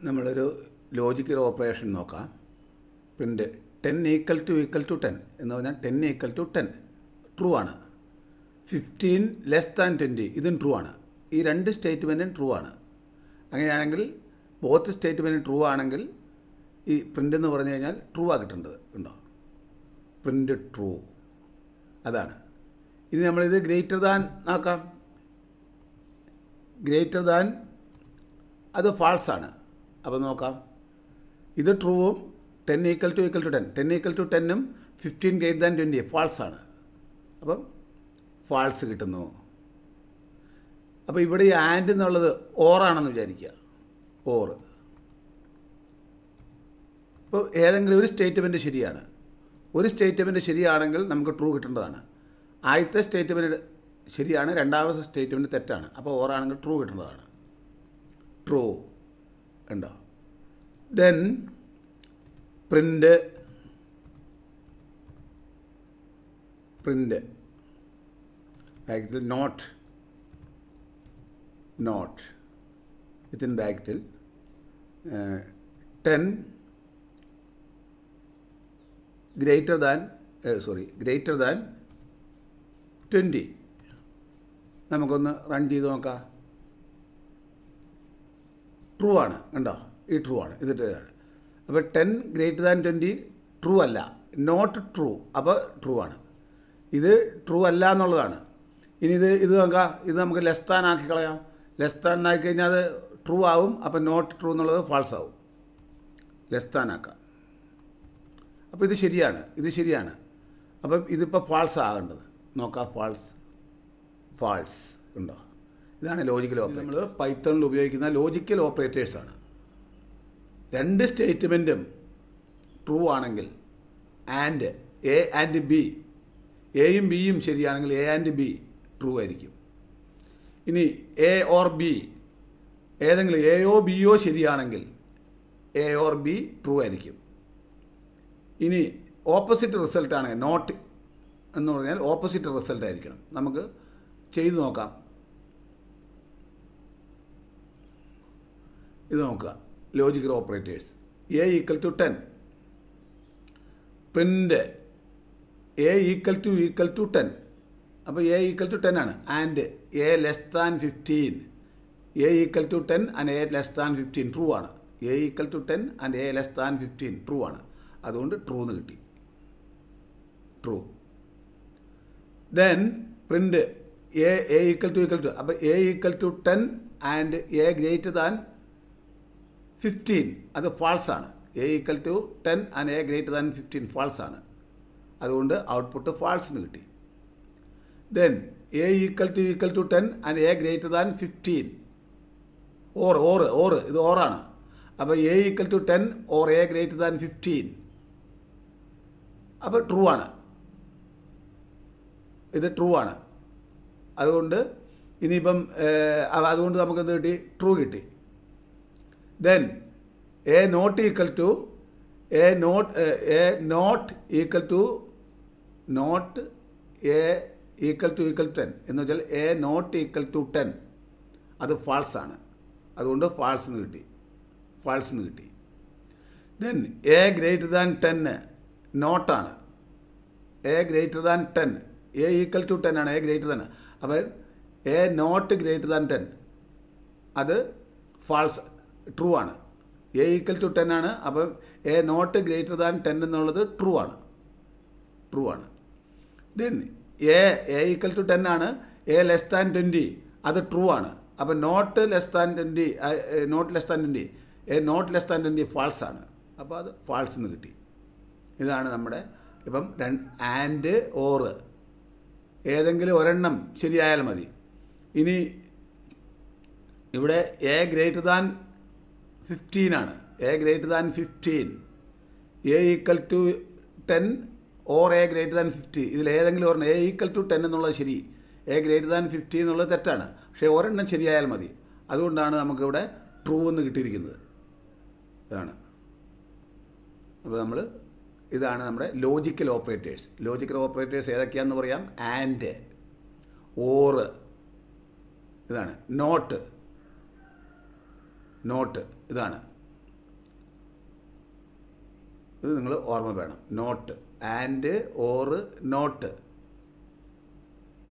നമ്മളൊരു logical operation നോക്കാം. Print 10 = 10 എന്ന് പറഞ്ഞാൽ 10 = 10 ട്രൂ ആണ്. 15 <20 ഇതും ട്രൂ ആണ്. ഈ രണ്ട് സ്റ്റേറ്റ്മെൻറ്റും ട്രൂ ആണ്. അങ്ങനെയാണെങ്കിൽ ബോത്ത് സ്റ്റേറ്റ്മെൻറ്റും ട്രൂ ആണെങ്കിൽ ഈ പ്രിൻ്റ് എന്ന് പറഞ്ഞു കഴിഞ്ഞാൽ ട്രൂ ആ കിട്ടേണ്ടത്. ഉണ്ടോ? Print true. അതാണ്. ഇനി നമ്മളിത് ഗ്രേറ്റർ ദാൻ ആക്കാം. ഗ്രേറ്റർ ദാൻ അത് ഫാൾസ് ആണ്. അപ്പോൾ നോക്കാം. ഇത് ട്രൂവും 10 = 10 10 = 10ഉം 15 > 20 ഫാൾസ് ആണ്. അപ്പം ഫാൾസ് കിട്ടുന്നു. അപ്പോൾ ഇവിടെ ഈ ആൻഡ് എന്നുള്ളത് ഓറാണെന്ന് വിചാരിക്കുക. ഓർ. ഇപ്പോൾ ഏതെങ്കിലും ഒരു സ്റ്റേറ്റ്മെൻറ്റ് ശരിയാണ്. ഒരു സ്റ്റേറ്റ്മെൻറ്റ് ശരിയാണെങ്കിൽ നമുക്ക് ട്രൂ കിട്ടേണ്ടതാണ്. ആദ്യത്തെ സ്റ്റേറ്റ്മെൻറ്റ് ശരിയാണ്, രണ്ടാമത്തെ സ്റ്റേറ്റ്മെൻറ്റ് തെറ്റാണ്. അപ്പോൾ ഓറാണെങ്കിൽ ട്രൂ കിട്ടേണ്ടതാണ്. ട്രൂ ഉണ്ടോ? ദെൻ പ്രിൻ്റ് ബ്രാക്കറ്റിൽ നോട്ട് വിത്തിൻ ബ്രാക്കറ്റിൽ 10 ഗ്രേറ്റർ ദാൻ 20. നമുക്കൊന്ന് റൺ ചെയ്ത് നോക്കാം. ട്രൂ ആണ്. കണ്ടോ? ഈ ട്രൂ ആണ്. ഇത് അപ്പോൾ 10 > 20 ട്രൂ അല്ല, നോട്ട് ട്രൂ. അപ്പോൾ ട്രൂ ആണ്. ഇത് ട്രൂ അല്ല എന്നുള്ളതാണ്. ഇനി ഇത് നോക്കാം. ഇത് നമുക്ക് ലെസ് ദാൻ ആക്കി കളയാം. ലെസ് ദാൻ ആക്കി കഴിഞ്ഞാൽ അത് ട്രൂ ആവും. അപ്പോൾ നോട്ട് ട്രൂ എന്നുള്ളത് ഫാൾസ് ആവും. ലെസ് ദാൻ ആക്കാം. അപ്പോൾ ഇത് ശരിയാണ്. അപ്പം ഇതിപ്പോൾ ഫാൾസ് ആകേണ്ടത്. നോക്കാം. ഫാൾസ് ഉണ്ടോ? ഇതാണ് ലോജിക്കൽ ഓപ്പറേറ്റർ. നമ്മൾ പൈത്തണിൽ ഉപയോഗിക്കുന്ന ലോജിക്കൽ ഓപ്പറേറ്റേഴ്സാണ്. രണ്ട് സ്റ്റേറ്റ്മെൻറ്റും ട്രൂ ആണെങ്കിൽ ആൻഡ് എ ആൻഡ് ബി, എയും ബിയും ശരിയാണെങ്കിൽ എ ആൻഡ് ബി ട്രൂ ആയിരിക്കും. ഇനി എ ഓർ ബി, ഏതെങ്കിലും എയോ ബിയോ ശരിയാണെങ്കിൽ എ ഓർ ബി ട്രൂ ആയിരിക്കും. ഇനി ഓപ്പോസിറ്റ് റിസൾട്ടാണ് നോട്ട് എന്ന് പറഞ്ഞാൽ ഓപ്പോസിറ്റ് റിസൾട്ട് ആയിരിക്കണം. നമുക്ക് ചെയ്തു നോക്കാം. ഇത് നോക്കുക. Logical operators. A = 10. Print A = 10. അപ്പോൾ എ = 10 ആണ്. And A <15. A = 10 and A <15 true ആണ്. എ = 10 ആൻഡ് എ <15 ട്രൂ ആണ്. അതുകൊണ്ട് ട്രൂ എന്ന് കിട്ടി. ട്രൂ. ദെൻ പ്രിൻ്റ് എ = അപ്പോൾ എ = 10 ആൻഡ് എ > 15 അത് ഫാൾസ് ആണ്. എ = 10 ആൻഡ് എ > 15 ഫാൾസ് ആണ്. അതുകൊണ്ട് ഔട്ട്പുട്ട് ഫാൾസ് എന്ന് കിട്ടി. Then A = 10 and A > 15 or ഇത് ഓറാണ്. അപ്പോൾ എ = 10 ഓർ എ > 15 അപ്പോൾ ട്രൂ ആണ്. ഇത് ട്രൂ ആണ്. അതുകൊണ്ട് ഇനിയിപ്പം അതുകൊണ്ട് നമുക്ക് എന്ത് കിട്ടി? ട്രൂ കിട്ടി. Then A not equal to 10 എന്ന് വെച്ചാൽ എ നോട്ട് ഈക്വൽ ടു 10 അത് ഫാൾസ് ആണ്. അതുകൊണ്ട് ഫാൾസ് എന്ന് കിട്ടി. Then A > 10 നോട്ടാണ്. എ > 10 എ = 10 ആണ്. എ > അപ്പോൾ എ നോട്ട് > 10 അത് ഫാൾസ് ട്രൂ ആണ്. എ = 10 ആണ്. അപ്പം എ നോട്ട് > 10 എന്നുള്ളത് ട്രൂ ആണ്. ദെൻ എ = 10 ആണ്. എ <20 അത് ട്രൂ ആണ്. അപ്പം നോട്ട് <20 എ നോട്ട് <20 ഫാൾസ് ആണ്. അപ്പോൾ അത് ഫാൾസ് എന്ന് കിട്ടി. ഇതാണ് നമ്മുടെ ഇപ്പം ആൻഡ് ഓർ ഏതെങ്കിലും ഒരെണ്ണം ശരിയായാൽ മതി. ഇനി ഇവിടെ എ > 15 ആണ്. എ > 15 എ = 10 ഓർ എ > 50 ഇതിലേതെങ്കിലും ഒരെണ്ണം. എ = 10 എന്നുള്ളത് ശരി, എ > 15 എന്നുള്ളത് തെറ്റാണ്. പക്ഷേ ഒരെണ്ണം ശരിയായാൽ മതി. അതുകൊണ്ടാണ് നമുക്കിവിടെ ട്രൂ എന്ന് കിട്ടിയിരിക്കുന്നത്. ഇതാണ്. അപ്പോൾ ഇതാണ് നമ്മുടെ ലോജിക്കൽ ഓപ്പറേറ്റേഴ്സ്. ഏതൊക്കെയാണെന്ന് പറയാം. ആൻഡ്, ഓർ, ഇതാണ് നോട്ട് ഇതാണ്. ഇത് നിങ്ങൾ ഓർമ്മ വേണം. Not, and, or, not